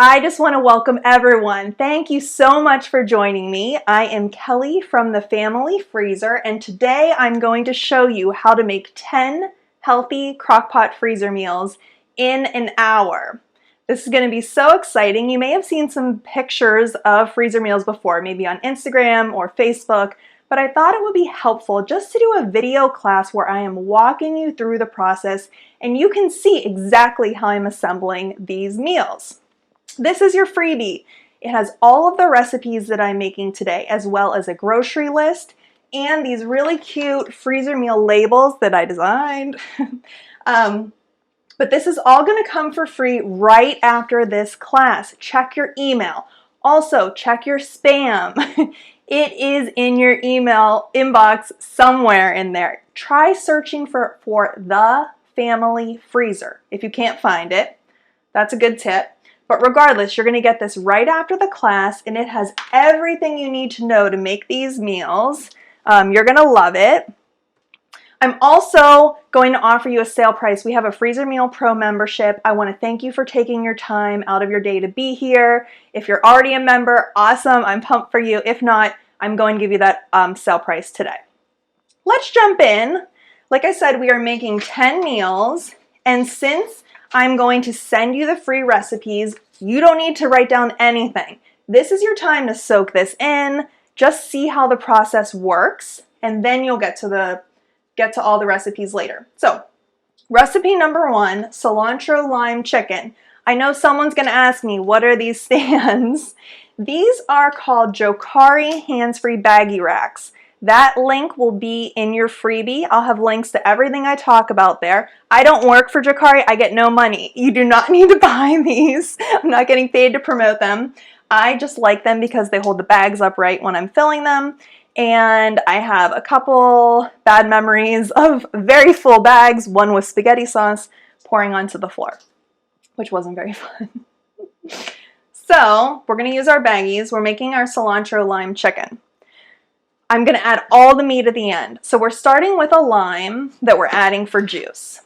I just want to welcome everyone. Thank you so much for joining me. I am Kelly from the Family Freezer, and today I'm going to show you how to make 10 healthy crock-pot freezer meals in an hour. This is going to be so exciting. You may have seen some pictures of freezer meals before, maybe on Instagram or Facebook, but I thought it would be helpful just to do a video class where I am walking you through the process and you can see exactly how I'm assembling these meals. This is your freebie. It has all of the recipes that I'm making today, as well as a grocery list and these really cute freezer meal labels that I designed. But this is all going to come for free right after this class. Check your email. Also, check your spam. It is in your email inbox somewhere in there. Try searching for the Family Freezer. If you can't find it, that's a good tip. But regardless, you're going to get this right after the class, and it has everything you need to know to make these meals. You're going to love it. I'm also going to offer you a sale price. We have a Freezer Meal Pro membership. I want to thank you for taking your time out of your day to be here. If you're already a member, awesome. I'm pumped for you. If not, I'm going to give you that sale price today. Let's jump in. Like I said, we are making 10 meals, and since I'm going to send you the free recipes, you don't need to write down anything. This is your time to soak this in, just see how the process works, and then you'll get to all the recipes later. So, recipe number 1, cilantro lime chicken. I know someone's gonna ask me, what are these stands? These are called Jokari hands-free baggie racks. That link will be in your freebie. I'll have links to everything I talk about there. I don't work for Jokari. I get no money. You do not need to buy these. I'm not getting paid to promote them. I just like them because they hold the bags upright when I'm filling them. And I have a couple bad memories of very full bags, one with spaghetti sauce pouring onto the floor, which wasn't very fun. So we're going to use our baggies. We're making our cilantro lime chicken. I'm going to add all the meat at the end. So we're starting with a lime that we're adding for juice.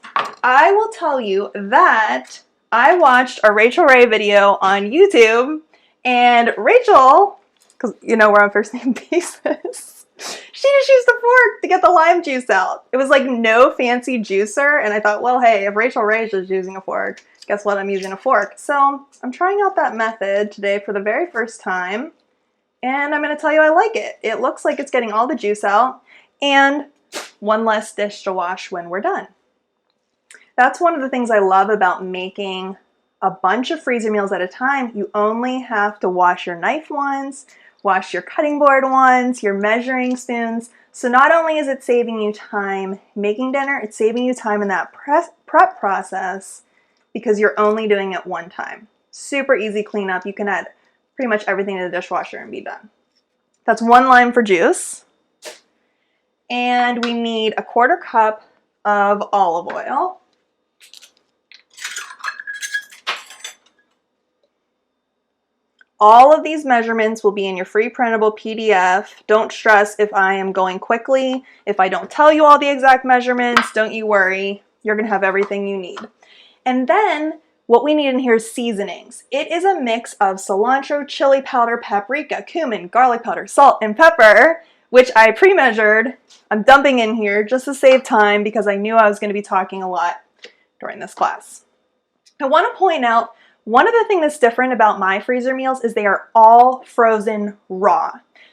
I will tell you that I watched a Rachel Ray video on YouTube, and Rachel, because you know we're on first name basis, she just used a fork to get the lime juice out. It was like no fancy juicer, and I thought, well, hey, if Rachel Ray's just using a fork, guess what, I'm using a fork. So I'm trying out that method today for the very first time. And I'm going to tell you I like it. It looks like it's getting all the juice out and one less dish to wash when we're done. That's one of the things I love about making a bunch of freezer meals at a time. You only have to wash your knife once, wash your cutting board once, your measuring spoons. So not only is it saving you time making dinner, it's saving you time in that prep process because you're only doing it one time. Super easy cleanup. You can add pretty much everything to the dishwasher and be done. That's 1 lime for juice. And we need a 1/4 cup of olive oil. All of these measurements will be in your free printable PDF. Don't stress if I am going quickly. If I don't tell you all the exact measurements, don't you worry. You're gonna have everything you need. And then what we need in here is seasonings. It is a mix of cilantro, chili powder, paprika, cumin, garlic powder, salt, and pepper, which I pre-measured. I'm dumping in here just to save time because I knew I was going to be talking a lot during this class. I want to point out one of the things that's different about my freezer meals is they are all frozen raw.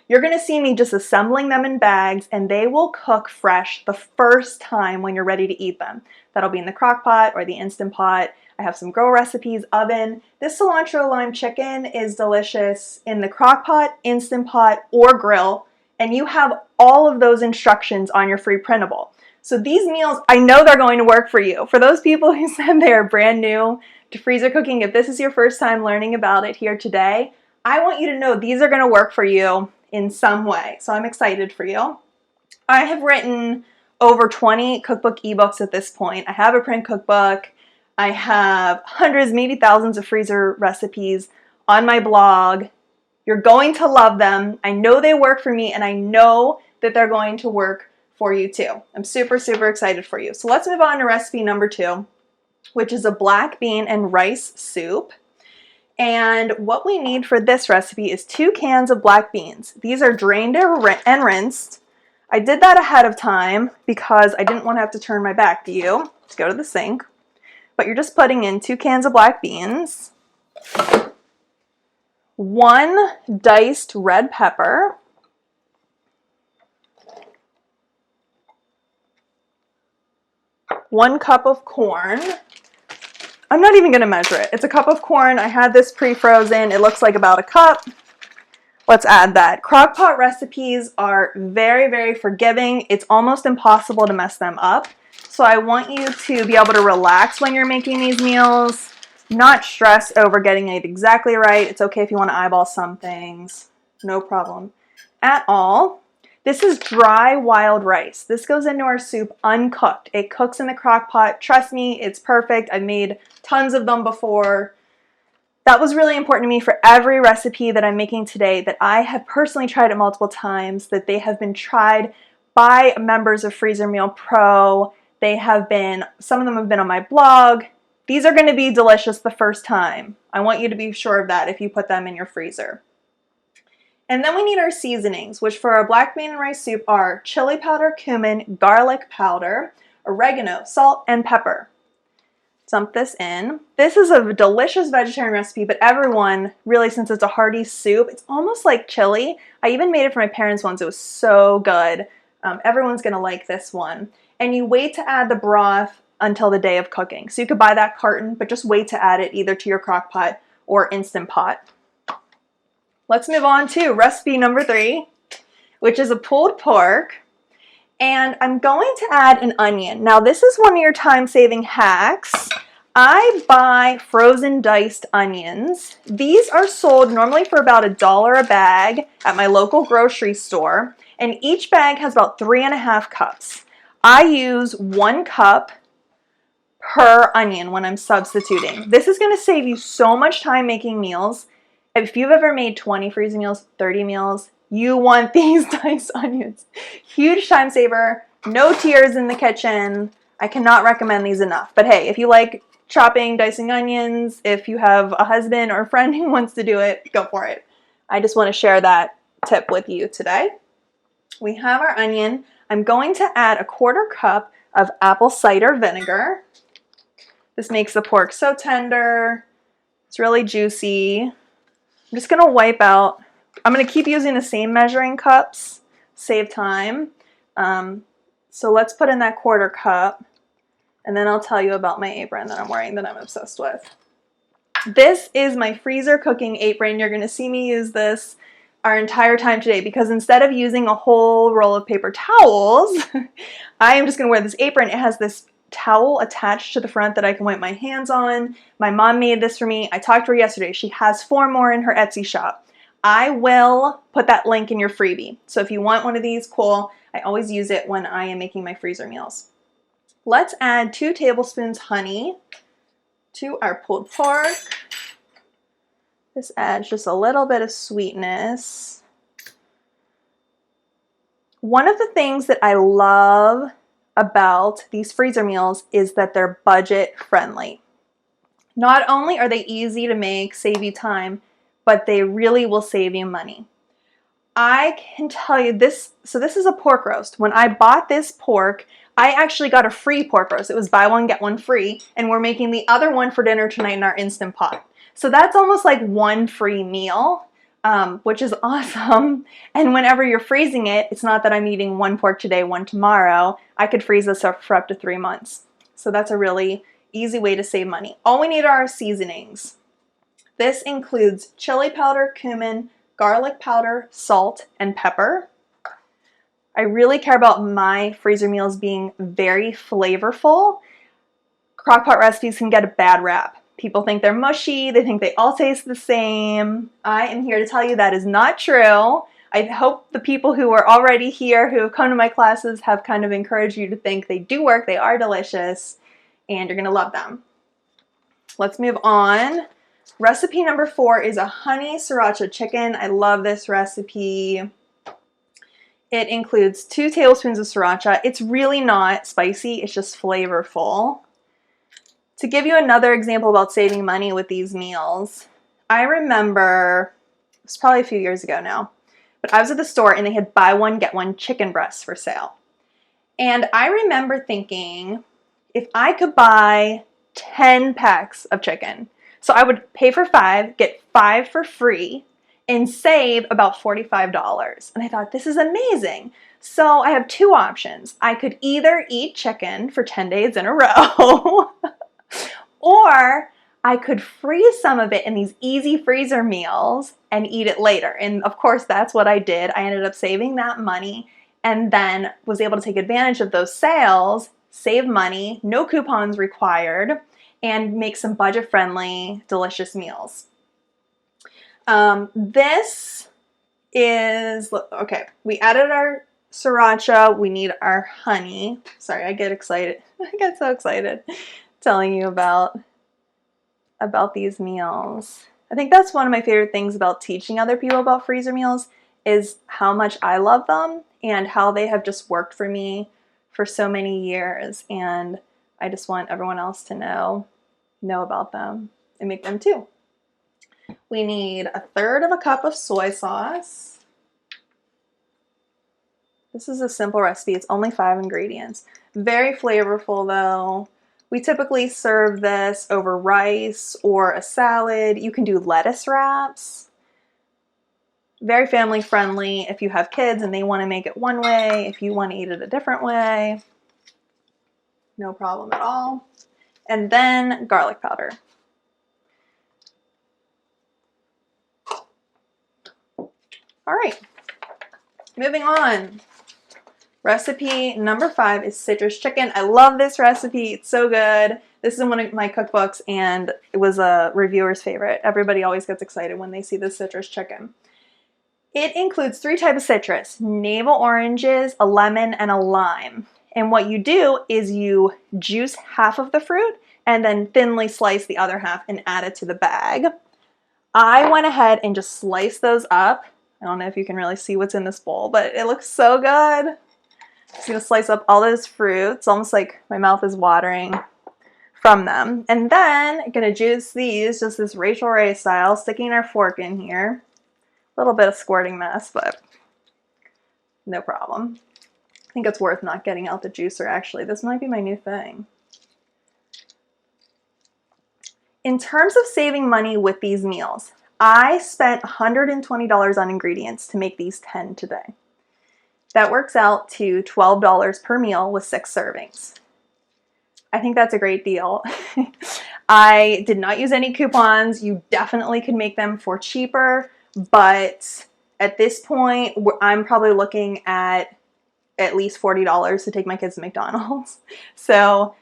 You're going to see me just assembling them in bags, and they will cook fresh the first time when you're ready to eat them. That'll be in the crock pot or the Instant Pot. I have some Grow Recipes oven. This cilantro lime chicken is delicious in the crock pot, Instant Pot, or grill, and you have all of those instructions on your free printable. So these meals, I know they're going to work for you. For those people who said they are brand new to freezer cooking, if this is your first time learning about it here today, I want you to know these are going to work for you in some way. So I'm excited for you. I have written over 20 cookbook ebooks at this point. I have a print cookbook. I have hundreds, maybe thousands of freezer recipes on my blog. You're going to love them. I know they work for me, and I know that they're going to work for you too. I'm super, super excited for you. So let's move on to recipe number 2, which is a black bean and rice soup. And what we need for this recipe is 2 cans of black beans. These are drained and rinsed. I did that ahead of time because I didn't want to have to turn my back to you to go to the sink. But you're just putting in 2 cans of black beans, 1 diced red pepper, 1 cup of corn. I'm not even going to measure it. It's a cup of corn. I had this pre-frozen. It looks like about a cup. Let's add that. Crock-pot recipes are very, very forgiving. It's almost impossible to mess them up. So I want you to be able to relax when you're making these meals, not stress over getting it exactly right. It's okay if you want to eyeball some things. No problem at all. This is dry wild rice. This goes into our soup uncooked. It cooks in the crock pot. Trust me, it's perfect. I've made tons of them before. That was really important to me for every recipe that I'm making today, that I have personally tried it multiple times, that they have been tried by members of Freezer Meal Pro. Some of them have been on my blog. These are going to be delicious the first time. I want you to be sure of that if you put them in your freezer. And then we need our seasonings, which for our black bean and rice soup are chili powder, cumin, garlic powder, oregano, salt, and pepper. Dump this in. This is a delicious vegetarian recipe, but everyone, really, since it's a hearty soup, it's almost like chili. I even made it for my parents once. It was so good. Everyone's going to like this one. And you wait to add the broth until the day of cooking. So you could buy that carton, but just wait to add it either to your crock pot or Instant Pot. Let's move on to recipe number 3, which is a pulled pork. And I'm going to add an onion. Now this is one of your time-saving hacks. I buy frozen diced onions. These are sold normally for about $1 a bag at my local grocery store. And each bag has about 3.5 cups. I use 1 cup per onion when I'm substituting. This is going to save you so much time making meals. If you've ever made 20 freezer meals, 30 meals, you want these diced onions. Huge time saver, no tears in the kitchen. I cannot recommend these enough. But hey, if you like chopping, dicing onions, if you have a husband or a friend who wants to do it, go for it. I just want to share that tip with you today. We have our onion. I'm going to add a 1/4 cup of apple cider vinegar. This makes the pork so tender. It's really juicy. I'm just going to wipe out. I'm going to keep using the same measuring cups, save time. So let's put in that 1/4 cup, and then I'll tell you about my apron that I'm wearing that I'm obsessed with. This is my freezer cooking apron. You're going to see me use this our entire time today because instead of using a whole roll of paper towels, I am just going to wear this apron. It has this towel attached to the front that I can wipe my hands on. My mom made this for me. I talked to her yesterday. She has 4 more in her Etsy shop. I will put that link in your freebie. So if you want one of these, cool. I always use it when I am making my freezer meals. Let's add 2 tablespoons honey to our pulled pork. This adds just a little bit of sweetness. One of the things that I love about these freezer meals is that they're budget friendly. Not only are they easy to make, save you time, but they really will save you money. I can tell you this, so this is a pork roast. When I bought this pork, I actually got a free pork roast. It was buy one, get one free, and we're making the other one for dinner tonight in our Instant Pot. So that's almost like 1 free meal, which is awesome. And whenever you're freezing it, it's not that I'm eating 1 pork today, 1 tomorrow. I could freeze this up for up to 3 months. So that's a really easy way to save money. All we need are our seasonings. This includes chili powder, cumin, garlic powder, salt, and pepper. I really care about my freezer meals being very flavorful. Crock-pot recipes can get a bad rap. People think they're mushy, they think they all taste the same. I am here to tell you that is not true. I hope the people who are already here, who have come to my classes, have kind of encouraged you to think they do work, they are delicious, and you're gonna love them. Let's move on. Recipe number 4 is a honey sriracha chicken. I love this recipe. It includes 2 tablespoons of sriracha. It's really not spicy, it's just flavorful. To give you another example about saving money with these meals, I remember, it was probably a few years ago now, but I was at the store and they had buy one, get one chicken breasts for sale. And I remember thinking, if I could buy 10 packs of chicken, so I would pay for 5, get 5 for free, and save about $45. And I thought, this is amazing. So I have 2 options. I could either eat chicken for 10 days in a row, or I could freeze some of it in these easy freezer meals and eat it later. And of course, that's what I did. I ended up saving that money and then was able to take advantage of those sales, save money, no coupons required, and make some budget-friendly, delicious meals. This is, okay, we added our sriracha, we need our honey. Sorry, I get excited. I get so excited telling you about these meals. I think that's one of my favorite things about teaching other people about freezer meals is how much I love them and how they have just worked for me for so many years, and I just want everyone else to know about them and make them too. We need 1/3 cup of soy sauce. This is a simple recipe. It's only 5 ingredients. Very flavorful though. We typically serve this over rice or a salad. You can do lettuce wraps. Very family friendly if you have kids and they want to make it one way. If you want to eat it a different way, no problem at all. And then garlic powder. All right, moving on. Recipe number 5 is citrus chicken. I love this recipe. It's so good. This is in one of my cookbooks and it was a reviewer's favorite. Everybody always gets excited when they see the citrus chicken. It includes 3 types of citrus: navel oranges, a lemon, and a lime. And what you do is you juice half of the fruit and then thinly slice the other half and add it to the bag. I went ahead and just sliced those up. I don't know if you can really see what's in this bowl, but it looks so good. Just gonna slice up all those fruits, almost like my mouth is watering from them. And then I'm gonna juice these, just this Rachel Ray style, sticking our fork in here. A little bit of squirting mess, but no problem. I think it's worth not getting out the juicer actually. This might be my new thing. In terms of saving money with these meals, I spent $120 on ingredients to make these 10 today. That works out to $12 per meal with 6 servings. I think that's a great deal. I did not use any coupons. You definitely could make them for cheaper, but at this point, I'm probably looking at least $40 to take my kids to McDonald's. So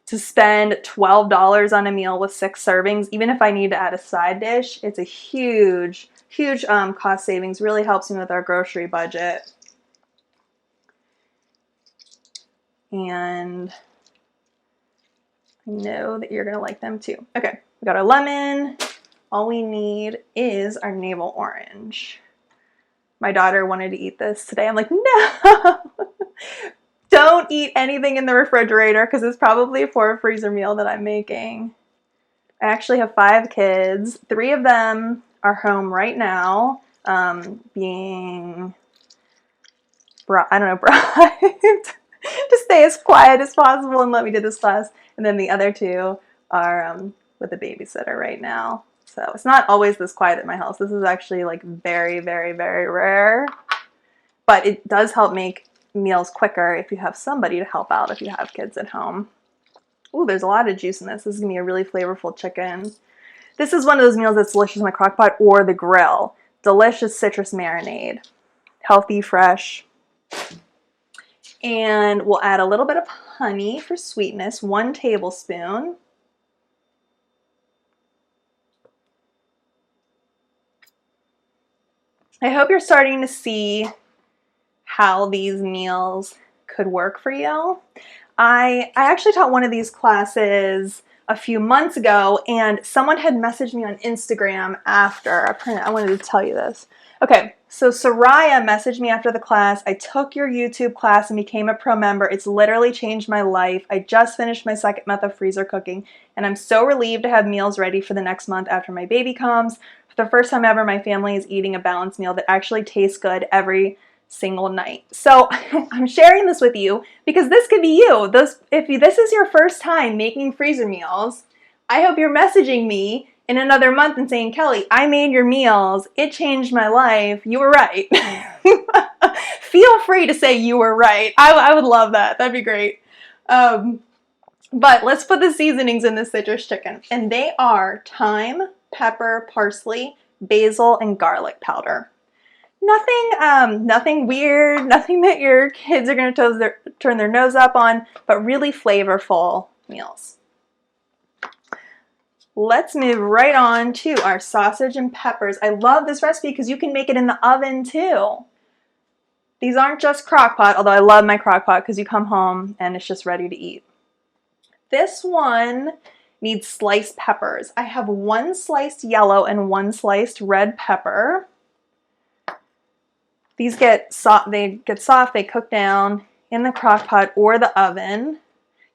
to spend $12 on a meal with 6 servings, even if I need to add a side dish, it's a huge, huge cost savings. Really helps me with our grocery budget. And I know that you're gonna like them too. Okay, we got our lemon. All we need is our navel orange. My daughter wanted to eat this today. I'm like, no! Don't eat anything in the refrigerator because it's probably for a freezer meal that I'm making. I actually have 5 kids. 3 of them are home right now, being, bribed to stay as quiet as possible and let me do this class. And then the other 2 are with a babysitter right now. So it's not always this quiet at my house. This is actually like very, very, very rare. But it does help make meals quicker if you have somebody to help out if you have kids at home. Ooh, there's a lot of juice in this. This is gonna be a really flavorful chicken. This is one of those meals that's delicious in the crock pot or the grill. Delicious citrus marinade. Healthy, fresh. And we'll add a little bit of honey for sweetness, 1 tablespoon. I hope you're starting to see how these meals could work for you. I actually taught one of these classes a few months ago, and someone had messaged me on Instagram after. I wanted to tell you this. Okay, so Soraya messaged me after the class. I took your YouTube class and became a pro member. It's literally changed my life. I just finished my second month of freezer cooking, and I'm so relieved to have meals ready for the next month after my baby comes. For the first time ever, my family is eating a balanced meal that actually tastes good every single night. So I'm sharing this with you because this could be you. If this is your first time making freezer meals, I hope you're messaging me in another month and saying, Kelly, I made your meals. It changed my life. You were right. Feel free to say you were right. I would love that. That'd be great. But let's put the seasonings in the citrus chicken. And they are thyme, pepper, parsley, basil, and garlic powder. Nothing weird, nothing that your kids are going to turn their nose up on, but really flavorful meals. Let's move right on to our sausage and peppers. I love this recipe because you can make it in the oven too. These aren't just crock pot, although I love my crock pot because you come home and it's just ready to eat. This one needs sliced peppers. I have one sliced yellow and one sliced red pepper. These get soft, they cook down in the crock pot or the oven.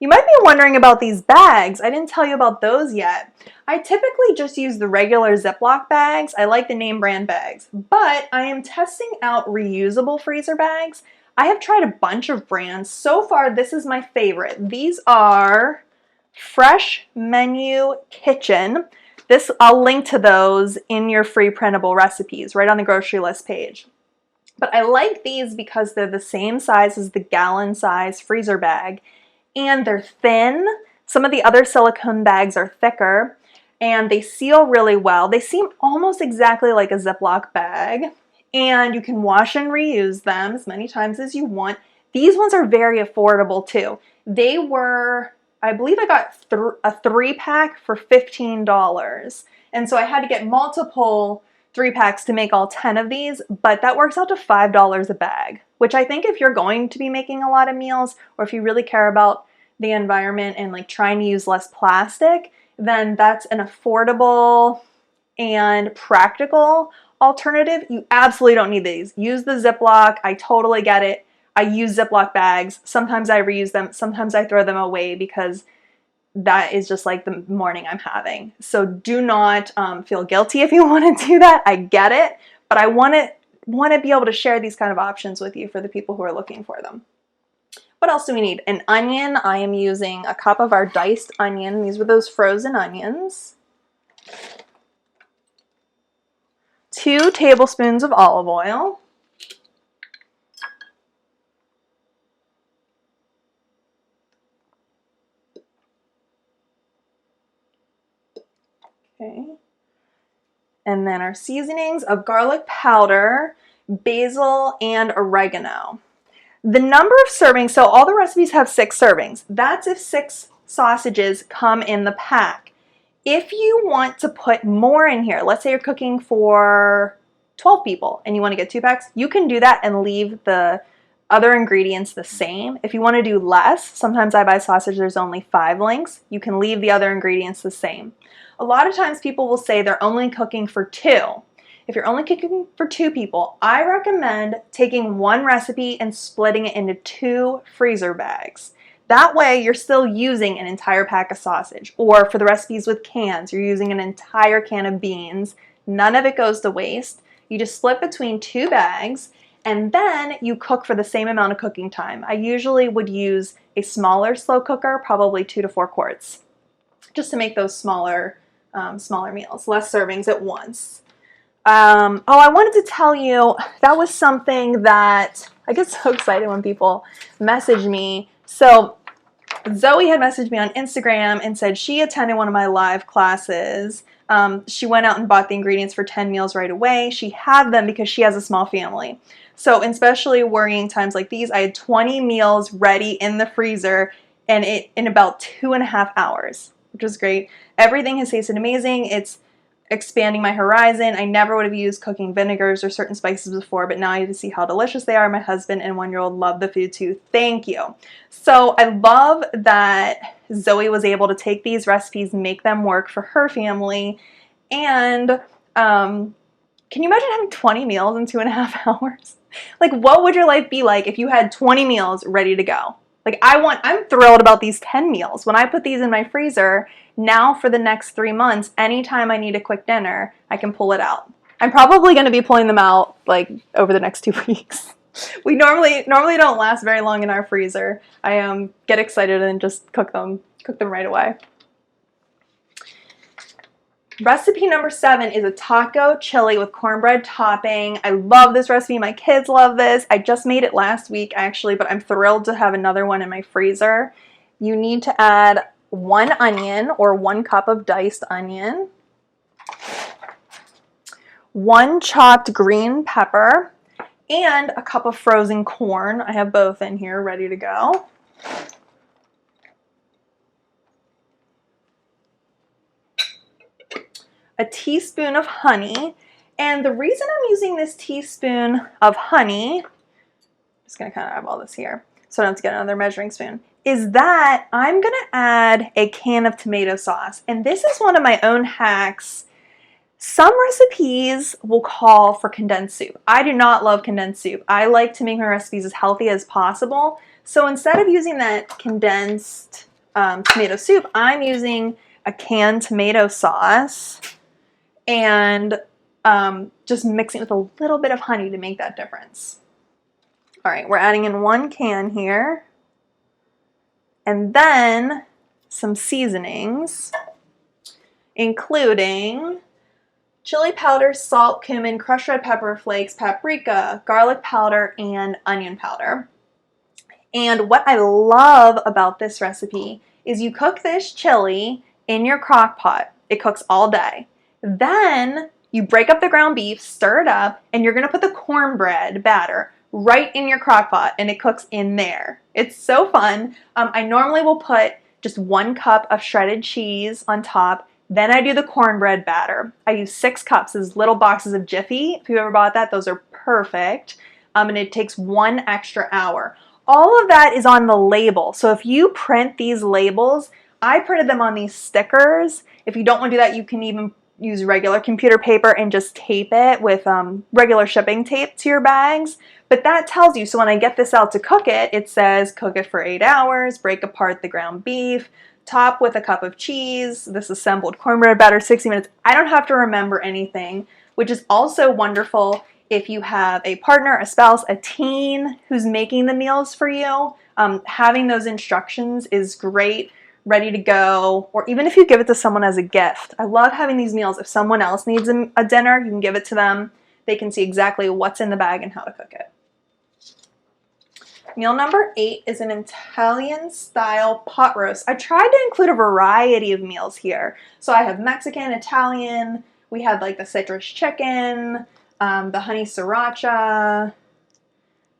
You might be wondering about these bags. I didn't tell you about those yet. I typically just use the regular Ziploc bags. I like the name brand bags, but I am testing out reusable freezer bags. I have tried a bunch of brands. So far, this is my favorite. These are Fresh Menu Kitchen. I'll link to those in your free printable recipes right on the grocery list page. But I like these because they're the same size as the gallon size freezer bag, and they're thin. Some of the other silicone bags are thicker, and they seal really well. They seem almost exactly like a Ziploc bag, and you can wash and reuse them as many times as you want. These ones are very affordable too. They were, I believe I got a 3-pack for $15, and so I had to get multiple 3-packs to make all 10 of these, but that works out to $5 a bag, which I think if you're going to be making a lot of meals, or if you really care about the environment and like trying to use less plastic, then that's an affordable and practical alternative. You absolutely don't need these. Use the Ziploc. I totally get it. I use Ziploc bags. Sometimes I reuse them. Sometimes I throw them away because that is just like the morning I'm having. So do not feel guilty if you want to do that. I get it, but I want to be able to share these kind of options with you for the people who are looking for them. What else do we need? An onion. I am using a cup of our diced onion. These were those frozen onions. 2 tablespoons of olive oil. Okay. And then our seasonings of garlic powder, basil, and oregano. The number of servings, so all the recipes have 6 servings. That's if 6 sausages come in the pack. If you want to put more in here, let's say you're cooking for 12 people and you want to get 2 packs, you can do that and leave the other ingredients the same. If you want to do less, sometimes I buy sausage, there's only 5 links. You can leave the other ingredients the same. A lot of times people will say they're only cooking for 2. If you're only cooking for 2 people, I recommend taking one recipe and splitting it into 2 freezer bags. That way you're still using an entire pack of sausage. Or for the recipes with cans, you're using an entire can of beans. None of it goes to waste. You just split between 2 bags, and then you cook for the same amount of cooking time. I usually would use a smaller slow cooker, probably 2 to 4 quarts, just to make those smaller meals, less servings at once. Oh, I wanted to tell you, that was something that I get so excited when people message me. So Zoe had messaged me on Instagram and said she attended one of my live classes. She went out and bought the ingredients for 10 meals right away. She had them because she has a small family. So especially worrying times like these, I had 20 meals ready in the freezer and in about 2.5 hours, which was great. Everything has tasted amazing. expanding my horizon. I never would have used cooking vinegars or certain spices before, but now I get to see how delicious they are. My husband and 1-year-old love the food too. Thank you. So I love that Zoe was able to take these recipes, make them work for her family. And can you imagine having 20 meals in 2.5 hours? Like, what would your life be like if you had 20 meals ready to go? Like, I'm thrilled about these 10 meals. When I put these in my freezer, now for the next 3 months, anytime I need a quick dinner, I can pull it out. I'm probably going to be pulling them out like over the next 2 weeks. We normally don't last very long in our freezer. I get excited and just cook them right away. Recipe number 7 is a taco chili with cornbread topping. I love this recipe. My kids love this. I just made it last week actually, but I'm thrilled to have another one in my freezer. You need to add 1 onion or 1 cup of diced onion, 1 chopped green pepper, and a cup of frozen corn. I have both in here ready to go. A teaspoon of honey, and the reason I'm using this teaspoon of honey, I'm just going to kind of eyeball this here so I don't have to get another measuring spoon, is that I'm going to add a can of tomato sauce. And this is one of my own hacks. Some recipes will call for condensed soup. I do not love condensed soup. I like to make my recipes as healthy as possible. So instead of using that condensed tomato soup, I'm using a canned tomato sauce and just mixing with a little bit of honey to make that difference. All right, we're adding in 1 can here. And then some seasonings, including chili powder, salt, cumin, crushed red pepper flakes, paprika, garlic powder, and onion powder. And what I love about this recipe is you cook this chili in your crock pot. It cooks all day. Then you break up the ground beef, stir it up, and you're going to put the cornbread batter right in your crock pot, and it cooks in there. It's so fun. I normally will put just 1 cup of shredded cheese on top. Then I do the cornbread batter. I use 6 cups, these little boxes of Jiffy. If you've ever bought that, those are perfect. And it takes 1 extra hour. All of that is on the label. So if you print these labels, I printed them on these stickers. If you don't want to do that, you can even use regular computer paper and just tape it with regular shipping tape to your bags. But that tells you, so when I get this out to cook it, it says cook it for 8 hours, break apart the ground beef, top with a cup of cheese, this assembled cornbread batter, 60 minutes. I don't have to remember anything, which is also wonderful if you have a partner, a spouse, a teen who's making the meals for you. Having those instructions is great, ready to go, or even if you give it to someone as a gift. I love having these meals. If someone else needs a dinner, you can give it to them. They can see exactly what's in the bag and how to cook it. Meal number 8 is an Italian-style pot roast. I tried to include a variety of meals here. So I have Mexican, Italian, we had like the citrus chicken, the honey sriracha,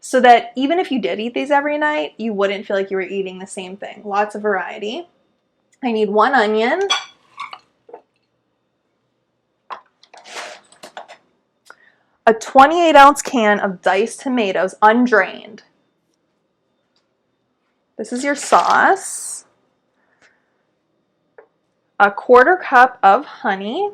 so that even if you did eat these every night, you wouldn't feel like you were eating the same thing. Lots of variety. I need 1 onion, a 28-ounce can of diced tomatoes, undrained. This is your sauce, a 1/4 cup of honey.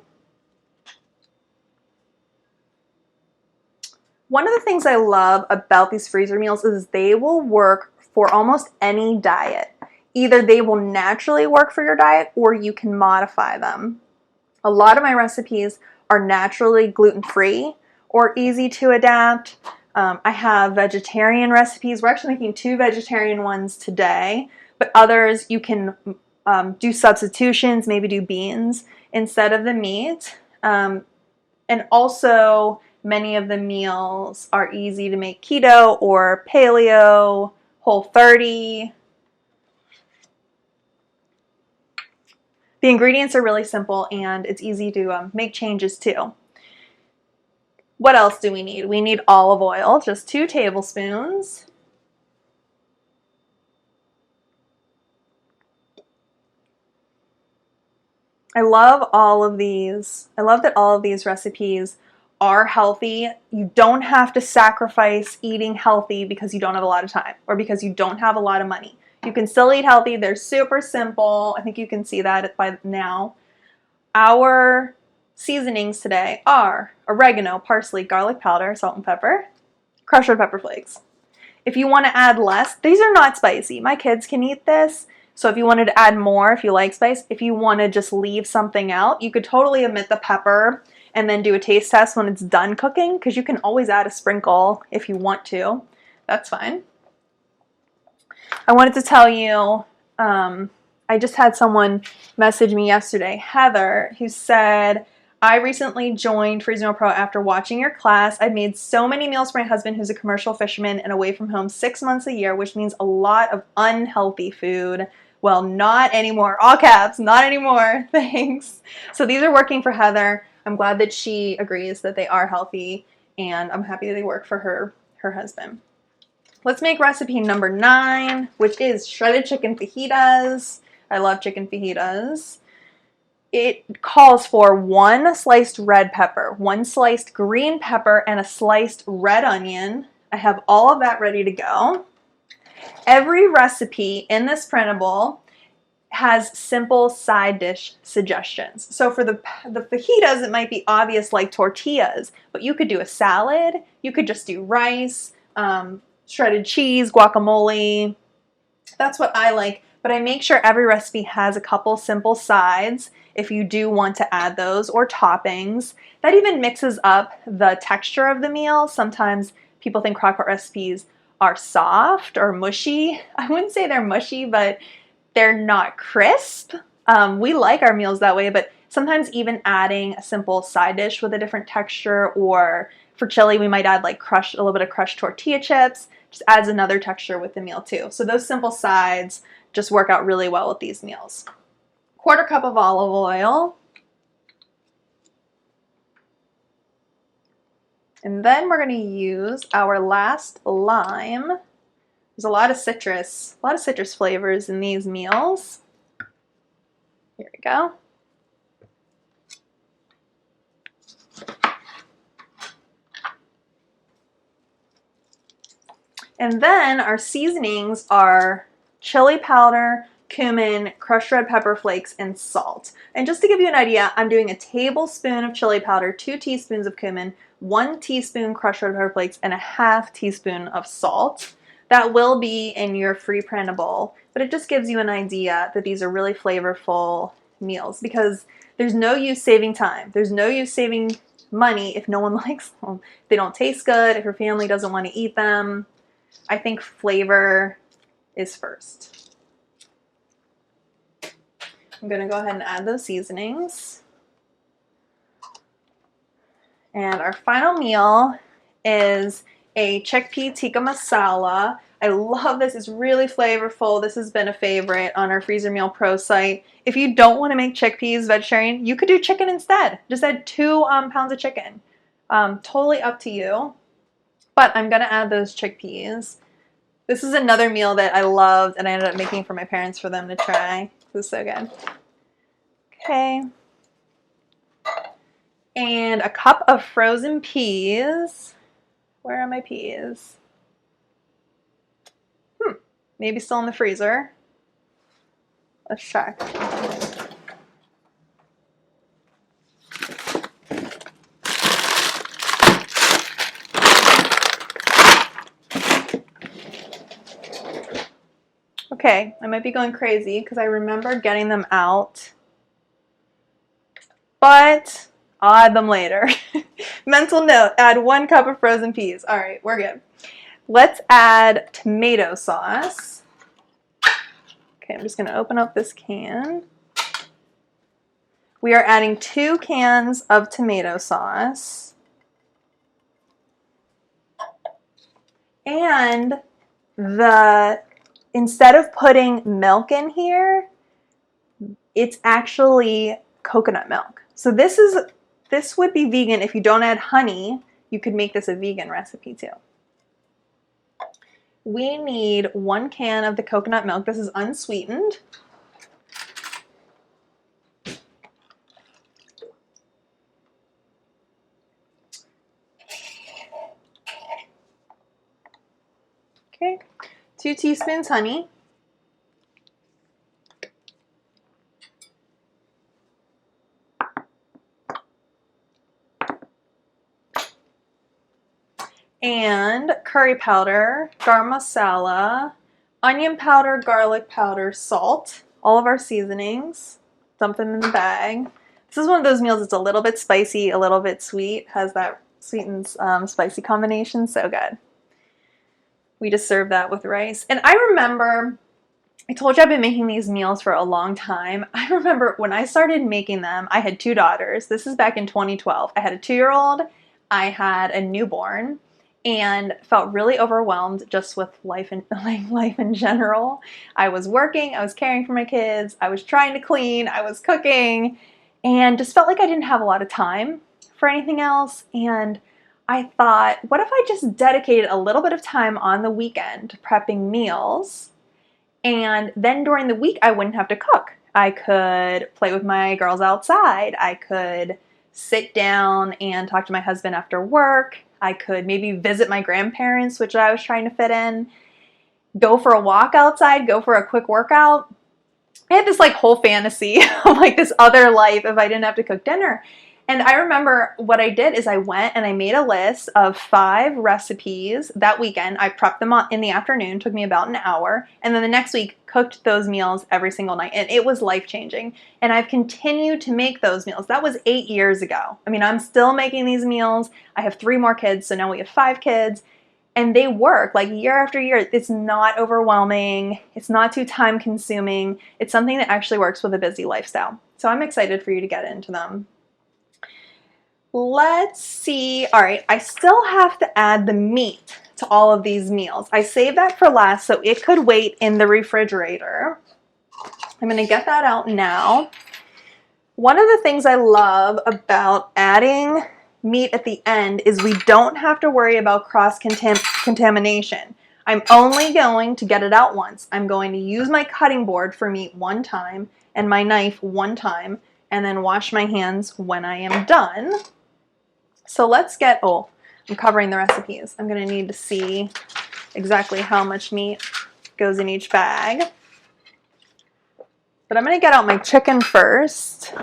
One of the things I love about these freezer meals is they will work for almost any diet. Either they will naturally work for your diet or you can modify them. A lot of my recipes are naturally gluten-free or easy to adapt. I have vegetarian recipes. We're actually making 2 vegetarian ones today, but others you can do substitutions, maybe do beans instead of the meat. And also, many of the meals are easy to make keto or paleo, Whole30. The ingredients are really simple and it's easy to make changes too. What else do we need? We need olive oil, just 2 tablespoons. I love all of these. I love that all of these recipes are healthy. You don't have to sacrifice eating healthy because you don't have a lot of time or because you don't have a lot of money. You can still eat healthy. They're super simple. I think you can see that by now. Our seasonings today are oregano, parsley, garlic powder, salt and pepper, crushed red pepper flakes. If you want to add less, these are not spicy. My kids can eat this. So if you wanted to add more, if you like spice, if you want to just leave something out, you could totally omit the pepper and then do a taste test when it's done cooking, because you can always add a sprinkle if you want to. That's fine. I wanted to tell you, I just had someone message me yesterday, Heather, who said, I recently joined Freezer Meal Pro after watching your class. I've made so many meals for my husband, who's a commercial fisherman and away from home 6 months a year, which means a lot of unhealthy food. Well, not anymore. All caps, not anymore. Thanks. So these are working for Heather. I'm glad that she agrees that they are healthy, and I'm happy that they work for her husband. Let's make recipe number 9, which is shredded chicken fajitas. I love chicken fajitas. It calls for 1 sliced red pepper, 1 sliced green pepper, and a sliced red onion. I have all of that ready to go. Every recipe in this printable has simple side dish suggestions. So for the fajitas, it might be obvious like tortillas, but you could do a salad, you could just do rice, shredded cheese, guacamole. That's what I like, but I make sure every recipe has a couple simple sides if you do want to add those, or toppings. That even mixes up the texture of the meal. Sometimes people think crock-pot recipes are soft or mushy. I wouldn't say they're mushy, but they're not crisp. We like our meals that way, but sometimes even adding a simple side dish with a different texture, or for chili, we might add like a little bit of crushed tortilla chips, just adds another texture with the meal too. So those simple sides just work out really well with these meals. 1/4 cup of olive oil. And then we're going to use our last lime. There's a lot of citrus flavors in these meals. Here we go. And then our seasonings are chili powder, cumin, crushed red pepper flakes, and salt. And just to give you an idea, I'm doing a tablespoon of chili powder, 2 teaspoons of cumin, 1 teaspoon crushed red pepper flakes, and a 1/2 teaspoon of salt. That will be in your free printable, but it just gives you an idea that these are really flavorful meals, because there's no use saving time. There's no use saving money if no one likes them. If they don't taste good, if your family doesn't want to eat them. I think flavor is first. I'm going to go ahead and add those seasonings. And our final meal is a chickpea tikka masala. I love this. It's really flavorful. This has been a favorite on our Freezer Meal Pro site. If you don't want to make chickpeas vegetarian, you could do chicken instead. Just add 2 pounds of chicken. Totally up to you. But I'm going to add those chickpeas. This is another meal that I loved, and I ended up making for my parents for them to try. This is so good. Okay. And a cup of frozen peas. Where are my peas? Maybe still in the freezer. Let's check. Okay, I might be going crazy because I remember getting them out, but I'll add them later. Mental note, add 1 cup of frozen peas. All right, we're good. Let's add tomato sauce. Okay, I'm just going to open up this can. We are adding 2 cans of tomato sauce. And instead of putting milk in here, it's actually coconut milk. So this would be vegan if you don't add honey. You could make this a vegan recipe too. We need 1 can of the coconut milk. This is unsweetened. 2 teaspoons honey, and curry powder, garam masala, onion powder, garlic powder, salt, all of our seasonings. Dump them in the bag. This is one of those meals that's a little bit spicy, a little bit sweet, has that sweet and spicy combination, so good. We just serve that with rice. And I remember, I told you I've been making these meals for a long time. I remember when I started making them, I had 2 daughters. This is back in 2012. I had a 2-year-old, I had a newborn, and felt really overwhelmed just with life in general. I was working, I was caring for my kids, I was trying to clean, I was cooking, and just felt like I didn't have a lot of time for anything else. And I thought, what if I just dedicated a little bit of time on the weekend to prepping meals, and then during the week I wouldn't have to cook. I could play with my girls outside, I could sit down and talk to my husband after work, I could maybe visit my grandparents, which I was trying to fit in, go for a walk outside, go for a quick workout. I had this like whole fantasy of like this other life if I didn't have to cook dinner. And I remember what I did is I went and I made a list of 5 recipes that weekend. I prepped them in the afternoon, took me about an hour, and then the next week cooked those meals every single night. And it was life-changing. And I've continued to make those meals. That was 8 years ago. I mean, I'm still making these meals. I have 3 more kids, so now we have 5 kids. And they work like year after year. It's not overwhelming. It's not too time consuming. It's something that actually works with a busy lifestyle. So I'm excited for you to get into them. Let's see. All right, I still have to add the meat to all of these meals. I saved that for last so it could wait in the refrigerator. I'm going to get that out now. One of the things I love about adding meat at the end is we don't have to worry about cross-contamination. I'm only going to get it out once. I'm going to use my cutting board for meat one time and my knife one time, and then wash my hands when I am done. So let's get, oh, I'm covering the recipes. I'm going to need to see exactly how much meat goes in each bag. But I'm going to get out my chicken first.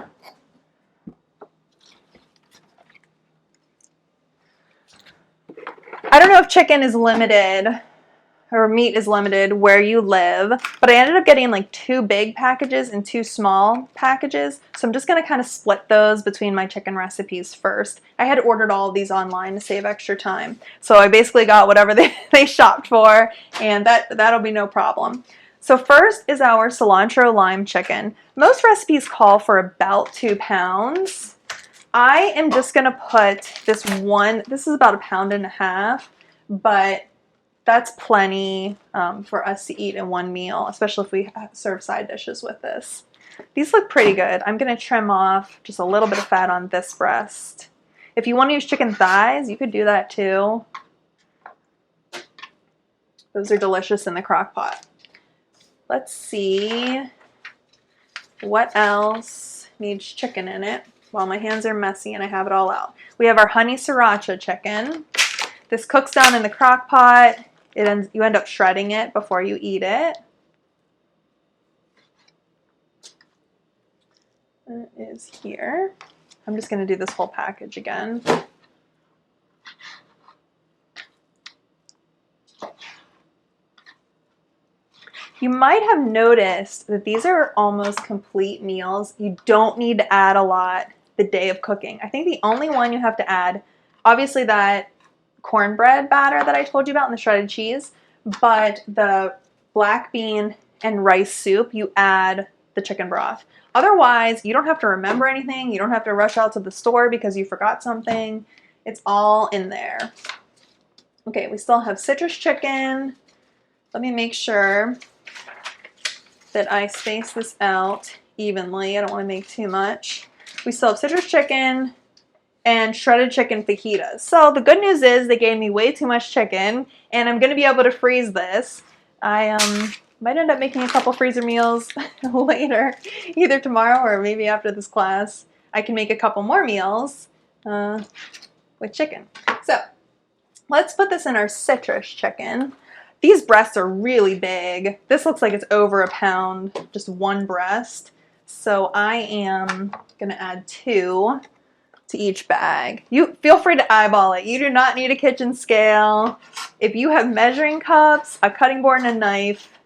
I don't know if chicken is limited or meat is limited where you live, but I ended up getting like 2 big packages and 2 small packages. So I'm just going to kind of split those between my chicken recipes first. I had ordered all of these online to save extra time. So I basically got whatever they shopped for, and that'll be no problem. So first is our cilantro lime chicken. Most recipes call for about 2 pounds. I am just going to put this is about 1.5 pounds, but that's plenty for us to eat in one meal, especially if we serve side dishes with this. These look pretty good. I'm going to trim off just a little bit of fat on this breast. If you want to use chicken thighs, you could do that too. Those are delicious in the crock pot. Let's see what else needs chicken in it while my hands are messy and I have it all out. We have our honey sriracha chicken. This cooks down in the crock pot. You end up shredding it before you eat it. It is here. I'm just going to do this whole package again. You might have noticed that these are almost complete meals. You don't need to add a lot the day of cooking. I think the only one you have to add, obviously that cornbread batter that I told you about and the shredded cheese, but the black bean and rice soup, you add the chicken broth. Otherwise, you don't have to remember anything. You don't have to rush out to the store because you forgot something. It's all in there. Okay, we still have citrus chicken. Let me make sure that I space this out evenly. I don't want to make too much. We still have citrus chicken and shredded chicken fajitas. So the good news is they gave me way too much chicken, and I'm going to be able to freeze this. I might end up making a couple freezer meals later, either tomorrow or maybe after this class. I can make a couple more meals with chicken. So let's put this in our citrus chicken. These breasts are really big. This looks like it's over a pound, just one breast. So I am gonna add 2 to each bag. You feel free to eyeball it. You do not need a kitchen scale. If you have measuring cups, a cutting board, and a knife,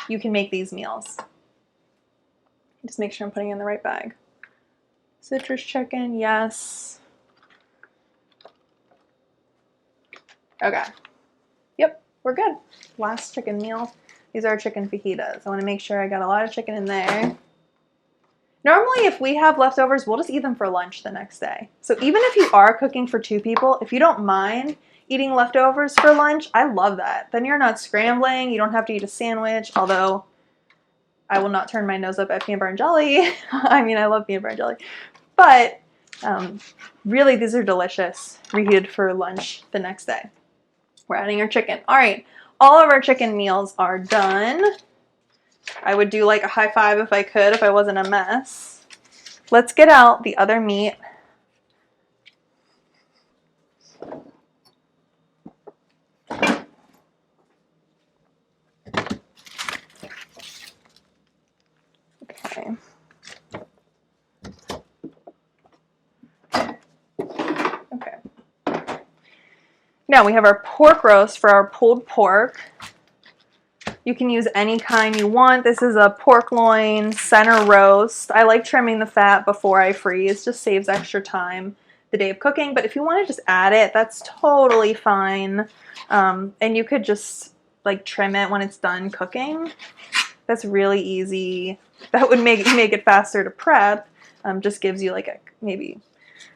you can make these meals. Just make sure I'm putting it in the right bag. Citrus chicken, yes. Okay. Yep, we're good. Last chicken meal. These are chicken fajitas. I want to make sure I got a lot of chicken in there. Normally, if we have leftovers, we'll just eat them for lunch the next day. So even if you are cooking for 2 people, if you don't mind eating leftovers for lunch, I love that. Then you're not scrambling. You don't have to eat a sandwich, although I will not turn my nose up at peanut butter and jelly. I mean, I love peanut butter and jelly. But really, these are delicious, reheated for lunch the next day. We're adding our chicken. All right, all of our chicken meals are done. I would do like a high five if I could, if I wasn't a mess. Let's get out the other meat. Okay. Okay. Now we have our pork roast for our pulled pork. You can use any kind you want. This is a pork loin center roast. I like trimming the fat before I freeze. Just saves extra time the day of cooking. But if you want to just add it, that's totally fine. And you could just like trim it when it's done cooking. That's really easy. That would make it faster to prep. Just gives you like maybe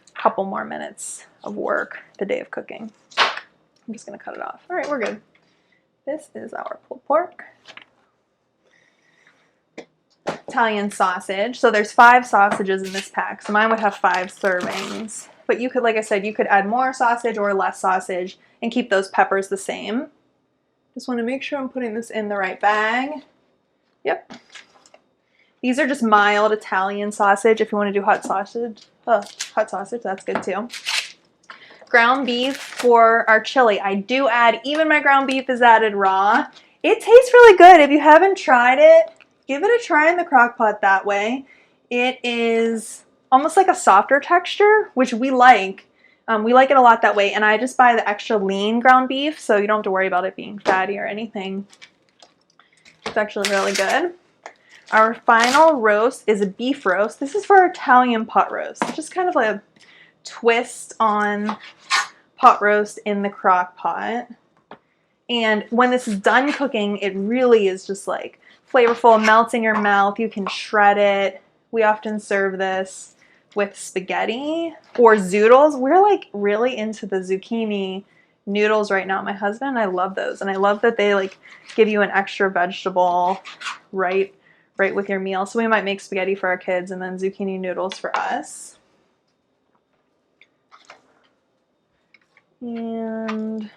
a couple more minutes of work the day of cooking. I'm just going to cut it off. All right, we're good. This is our pulled pork. Italian sausage. So there's 5 sausages in this pack. So mine would have 5 servings. But you could, like I said, you could add more sausage or less sausage and keep those peppers the same. Just want to make sure I'm putting this in the right bag. Yep. These are just mild Italian sausage. If you want to do hot sausage, that's good too. Ground beef for our chili. I do add, even my ground beef is added raw. It tastes really good. If you haven't tried it, give it a try in the crock pot that way. It is almost like a softer texture, which we like. We like it a lot that way, and I just buy the extra lean ground beef, so you don't have to worry about it being fatty or anything. It's actually really good. Our final roast is a beef roast. This is for our Italian pot roast. It's just kind of like a twist on pot roast in the crock pot. And when this is done cooking, it really is just like flavorful, melts in your mouth. You can shred it. We often serve this with spaghetti or zoodles. We're like really into the zucchini noodles right now. My husband and I love those. And I love that they like give you an extra vegetable right with your meal. So we might make spaghetti for our kids and then zucchini noodles for us. And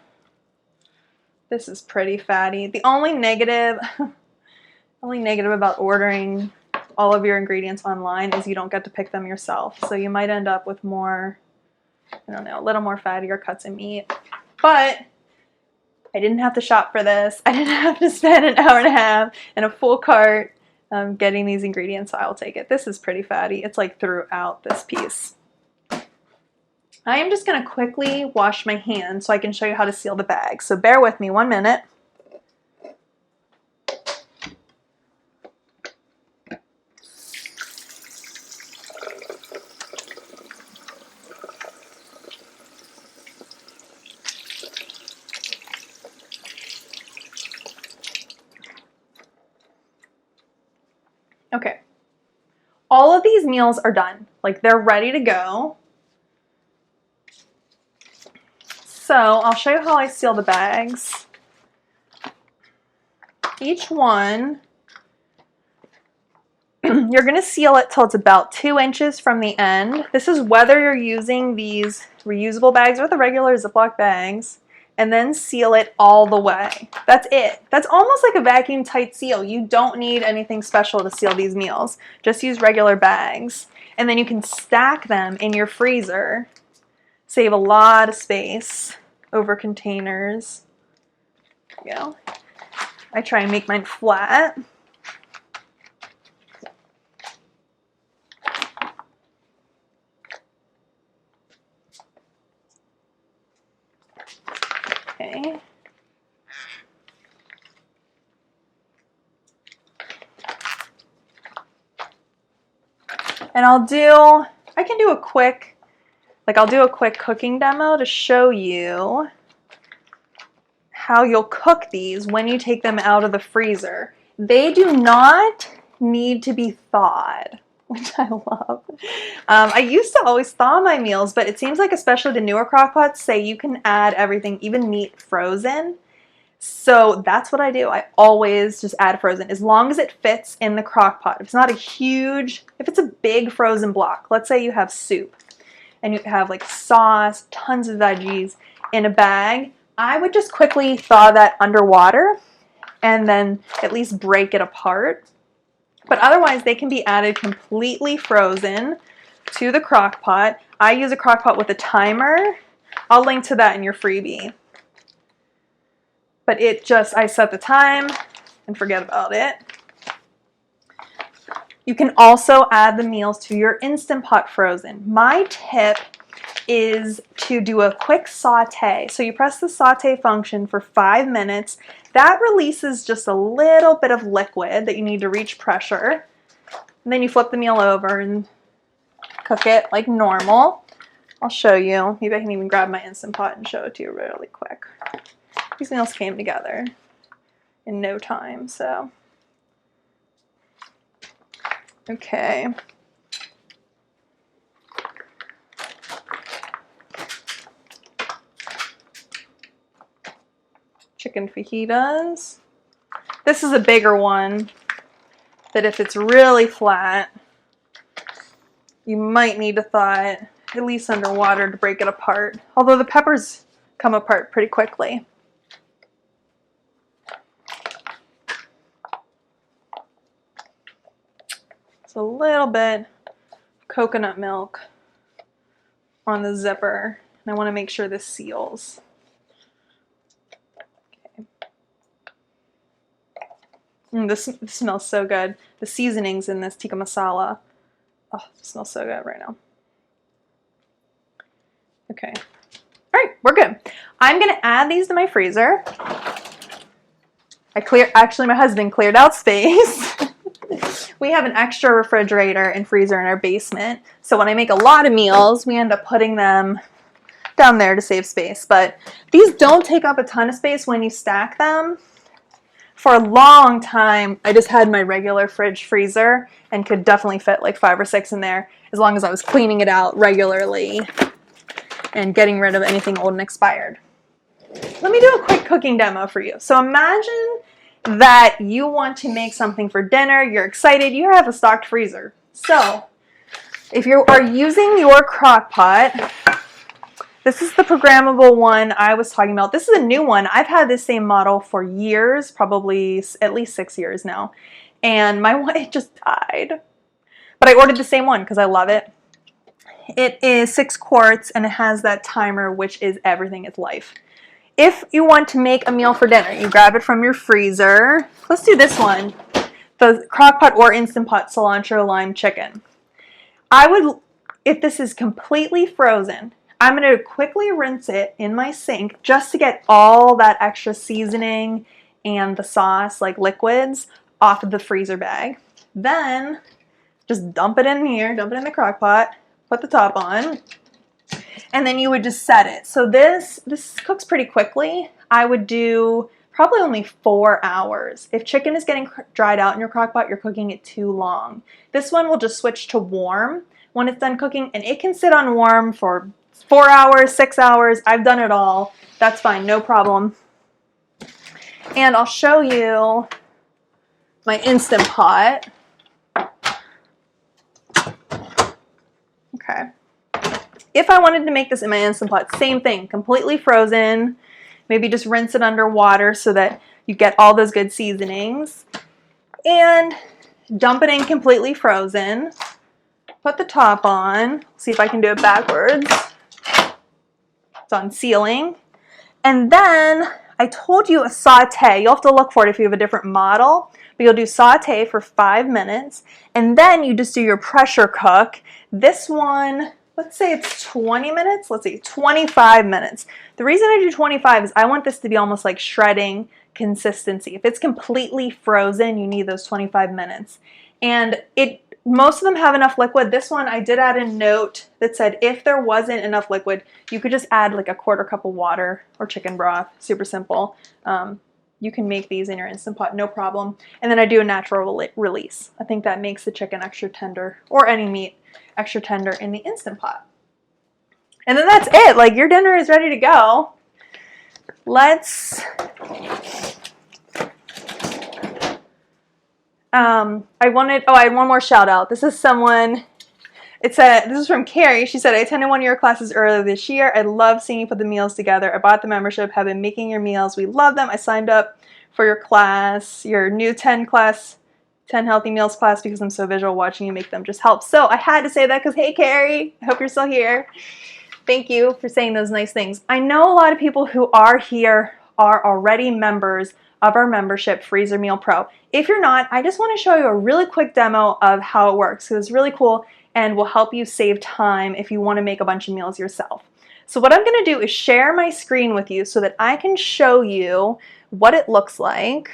this is pretty fatty. The only negative about ordering all of your ingredients online is you don't get to pick them yourself. So you might end up with more, I don't know, a little more fattier cuts of meat. But I didn't have to shop for this. I didn't have to spend an hour and a half and a full cart getting these ingredients, so I'll take it. This is pretty fatty. It's like throughout this piece. I am just going to quickly wash my hands so I can show you how to seal the bag. So bear with me 1 minute. Okay. All of these meals are done. Like they're ready to go. So I'll show you how I seal the bags. Each one, you're going to seal it till it's about 2 inches from the end. This is whether you're using these reusable bags or the regular Ziploc bags, and then seal it all the way. That's it. That's almost like a vacuum tight seal. You don't need anything special to seal these meals. Just use regular bags. And then you can stack them in your freezer. Save a lot of space over containers. There you go. I try and make mine flat. Okay. And I can do a quick, I'll do a quick cooking demo to show you how you'll cook these when you take them out of the freezer. They do not need to be thawed, which I love. I used to always thaw my meals, but it seems like especially the newer crock pots say you can add everything, even meat frozen. So that's what I do. I always just add frozen as long as it fits in the crock pot. If it's not if it's a big frozen block, let's say you have soup and you have like sauce, tons of veggies in a bag, I would just quickly thaw that underwater and then at least break it apart. But otherwise they can be added completely frozen to the crock pot. I use a crock pot with a timer. I'll link to that in your freebie. But I set the time and forget about it. You can also add the meals to your Instant Pot frozen. My tip is to do a quick saute. So you press the saute function for 5 minutes. That releases just a little bit of liquid that you need to reach pressure. And then you flip the meal over and cook it like normal. I'll show you. Maybe I can even grab my Instant Pot and show it to you really quick. These meals came together in no time, so. Okay. Chicken fajitas. This is a bigger one that if it's really flat, you might need to thaw it at least underwater to break it apart. Although the peppers come apart pretty quickly. A little bit of coconut milk on the zipper, and I want to make sure this seals. Okay. This smells so good. The seasonings in this tikka masala. Oh, it smells so good right now. Okay. All right, we're good. I'm going to add these to my freezer. Actually, my husband cleared out space. We have an extra refrigerator and freezer in our basement, so when I make a lot of meals, we end up putting them down there to save space. But these don't take up a ton of space when you stack them. For a long time, I just had my regular fridge freezer and could definitely fit like 5 or 6 in there as long as I was cleaning it out regularly and getting rid of anything old and expired. Let me do a quick cooking demo for you. So imagine that you want to make something for dinner, you're excited, you have a stocked freezer. So if you are using your crock pot, this is the programmable one I was talking about. This is a new one. I've had this same model for years, probably at least 6 years now. And my one, it just died. But I ordered the same one because I love it. It is 6 quarts and it has that timer, which is everything. It's life. If you want to make a meal for dinner, you grab it from your freezer. Let's do this one, the crock pot or Instant Pot cilantro lime chicken. If this is completely frozen, I'm going to quickly rinse it in my sink just to get all that extra seasoning and the sauce, like liquids, off of the freezer bag. Then just dump it in here, dump it in the crock pot, put the top on. And then you would just set it. So this cooks pretty quickly. I would do probably only 4 hours. If chicken is getting dried out in your crock pot, you're cooking it too long. This one will just switch to warm when it's done cooking, and it can sit on warm for 4 hours, 6 hours. I've done it all. That's fine, no problem. And I'll show you my Instant Pot. Okay. If I wanted to make this in my Instant Pot, same thing, completely frozen. Maybe just rinse it under water so that you get all those good seasonings. And dump it in completely frozen. Put the top on. See if I can do it backwards. It's on sealing. And then I told you a saute. You'll have to look for it if you have a different model, but you'll do saute for 5 minutes, and then you just do your pressure cook. This one, let's say it's 20 minutes. Let's see, 25 minutes. The reason I do 25 is I want this to be almost like shredding consistency. If it's completely frozen, you need those 25 minutes. And most of them have enough liquid. This one, I did add a note that said if there wasn't enough liquid, you could just add like a 1/4 cup of water or chicken broth. Super simple. You can make these in your Instant Pot, no problem. And then I do a natural release. I think that makes the chicken extra tender, or any meat extra tender in the Instant Pot. And then that's it. Like, your dinner is ready to go. I had one more shout out. This is someone, this is from Carrie. She said, I attended one of your classes earlier this year. I love seeing you put the meals together. I bought the membership, have been making your meals. We love them. I signed up for your class, your new 10 healthy meals class, because I'm so visual. Watching you make them just helps. So I had to say that because, hey, Carrie, I hope you're still here. Thank you for saying those nice things. I know a lot of people who are here are already members of our membership, Freezer Meal Pro. If you're not, I just want to show you a really quick demo of how it works. So it's really cool and will help you save time if you want to make a bunch of meals yourself. So what I'm going to do is share my screen with you so that I can show you what it looks like.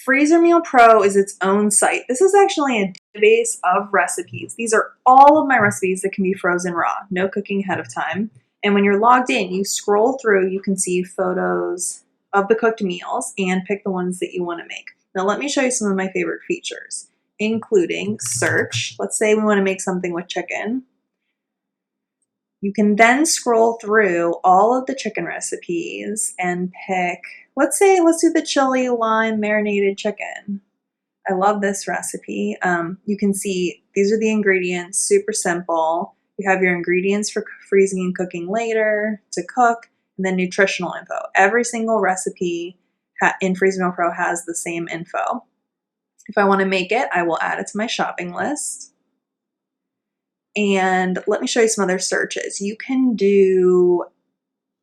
Freezer Meal Pro is its own site. This is actually a database of recipes. These are all of my recipes that can be frozen raw, no cooking ahead of time. And when you're logged in, you scroll through, you can see photos of the cooked meals and pick the ones that you want to make. Now let me show you some of my favorite features, including search. Let's say we want to make something with chicken. You can then scroll through all of the chicken recipes and pick, let's do the chili lime marinated chicken. I love this recipe. You can see these are the ingredients, super simple. You have your ingredients for freezing and cooking later, to cook, and then nutritional info. Every single recipe in Freezer Meal Pro has the same info. If I want to make it, I will add it to my shopping list. And let me show you some other searches. You can do,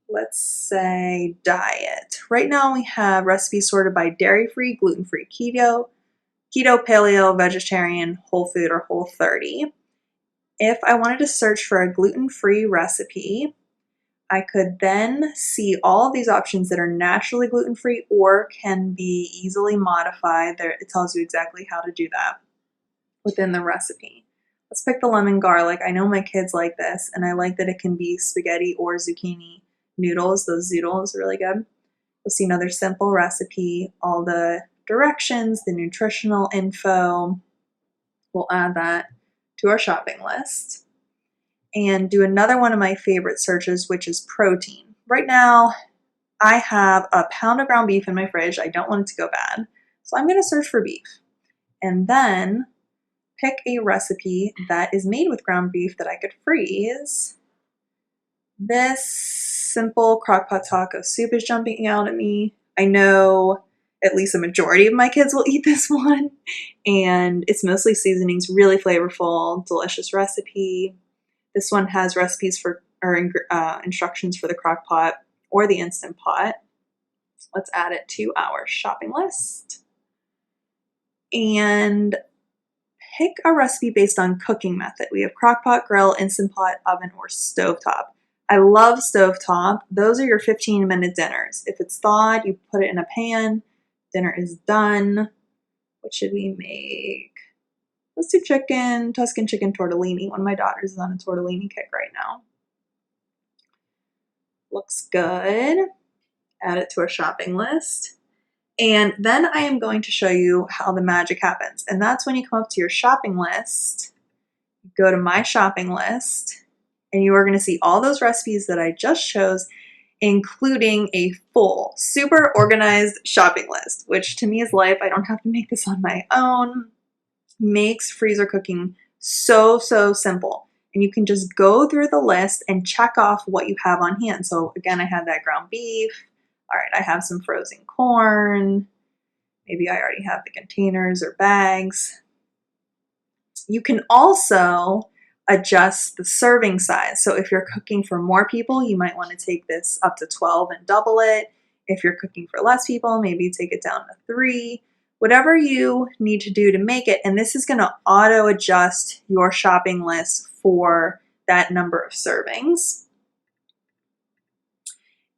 let's say, diet. Right now we have recipes sorted by dairy-free, gluten-free, keto, paleo, vegetarian, whole food, or Whole30. If I wanted to search for a gluten-free recipe, I could then see all of these options that are naturally gluten-free or can be easily modified. It tells you exactly how to do that within the recipe. Let's pick the lemon garlic. I know my kids like this, and I like that it can be spaghetti or zucchini noodles. Those zoodles are really good. You'll see another simple recipe, all the directions, the nutritional info. We'll add that to our shopping list. And do another one of my favorite searches, which is protein. Right now, I have a pound of ground beef in my fridge. I don't want it to go bad. So I'm going to search for beef. And then pick a recipe that is made with ground beef that I could freeze. This simple crockpot taco soup is jumping out at me. I know at least a majority of my kids will eat this one. And it's mostly seasonings, really flavorful, delicious recipe. This one has recipes instructions for the crock pot or the Instant Pot. Let's add it to our shopping list. And pick a recipe based on cooking method. We have crock pot, grill, Instant Pot, oven, or stovetop. I love stovetop. Those are your 15-minute dinners. If it's thawed, you put it in a pan. Dinner is done. What should we make? Let's do Tuscan chicken tortellini. One of my daughters is on a tortellini kick right now. Looks good. Add it to our shopping list. And then I am going to show you how the magic happens. And that's when you come up to your shopping list, go to my shopping list, and you are going to see all those recipes that I just chose, including a full, super organized shopping list, which to me is life. I don't have to make this on my own. Makes freezer cooking so simple, and you can just go through the list and check off what you have on hand. So again, I had that ground beef. All right, I have some frozen corn. Maybe I already have the containers or bags. You can also adjust the serving size. So if you're cooking for more people, you might want to take this up to 12 and double it. If you're cooking for less people, maybe take it down to 3. Whatever you need to do to make it, and this is going to auto adjust your shopping list for that number of servings.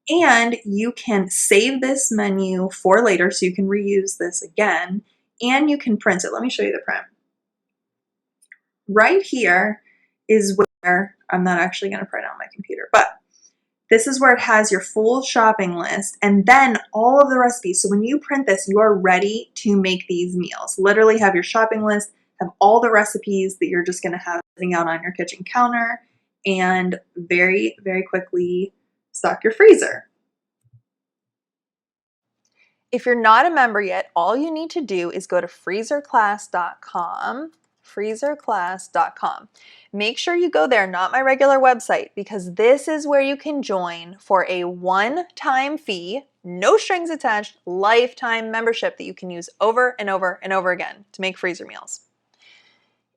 And you can save this menu for later so you can reuse this again, and you can print it. Let me show you the print. Right here is where, I'm not actually going to print on my computer, but this is where it has your full shopping list and then all of the recipes. So when you print this, you are ready to make these meals. Literally have your shopping list, have all the recipes that you're just going to have sitting out on your kitchen counter, and very, very quickly stock your freezer. If you're not a member yet, all you need to do is go to freezerclass.com, freezerclass.com. Make sure you go there, not my regular website, because this is where you can join for a one-time fee, no strings attached, lifetime membership that you can use over and over and over again to make freezer meals.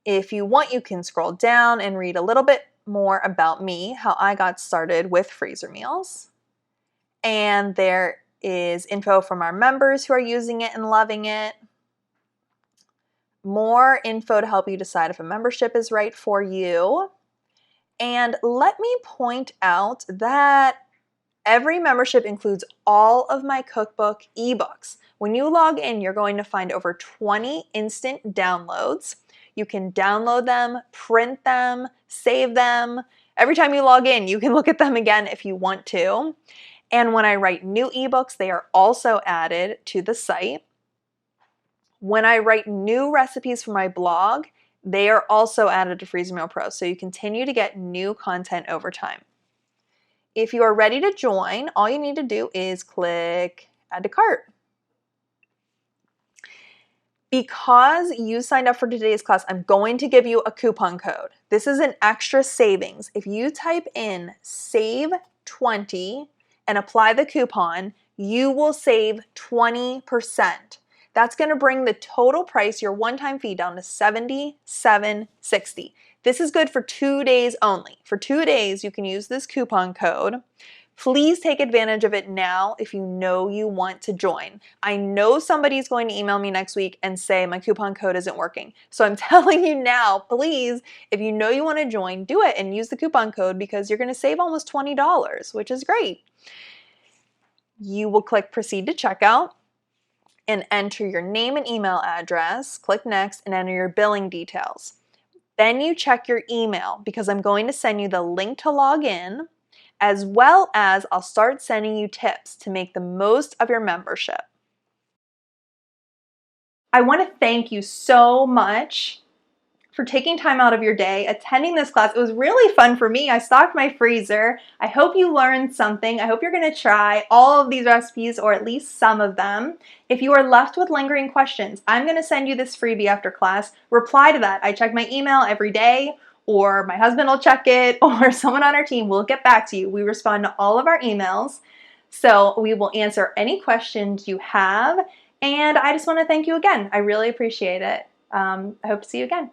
If you want, you can scroll down and read a little bit more about me, how I got started with freezer meals. And there is info from our members who are using it and loving it. More info to help you decide if a membership is right for you. And let me point out that every membership includes all of my cookbook ebooks. When you log in, you're going to find over 20 instant downloads. You can download them, print them, save them. Every time you log in, you can look at them again if you want to. And when I write new ebooks, they are also added to the site. When I write new recipes for my blog, they are also added to Freezer Meal Pro, so you continue to get new content over time. If you are ready to join, all you need to do is click Add to Cart. Because you signed up for today's class, I'm going to give you a coupon code. This is an extra savings. If you type in SAVE20 and apply the coupon, you will save 20%. That's going to bring the total price, your one-time fee, down to $77.60. This is good for 2 days only. For 2 days, you can use this coupon code. Please take advantage of it now if you know you want to join. I know somebody's going to email me next week and say my coupon code isn't working. So I'm telling you now, please, if you know you want to join, do it and use the coupon code because you're going to save almost $20, which is great. You will click Proceed to Checkout and enter your name and email address, click Next, and enter your billing details. Then you check your email because I'm going to send you the link to log in, as well as I'll start sending you tips to make the most of your membership. I want to thank you so much for taking time out of your day, attending this class. It was really fun for me. I stocked my freezer. I hope you learned something. I hope you're going to try all of these recipes or at least some of them. If you are left with lingering questions, I'm going to send you this freebie after class. Reply to that. I check my email every day, or my husband will check it, or someone on our team will get back to you. We respond to all of our emails, so we will answer any questions you have. And I just want to thank you again. I really appreciate it. I hope to see you again.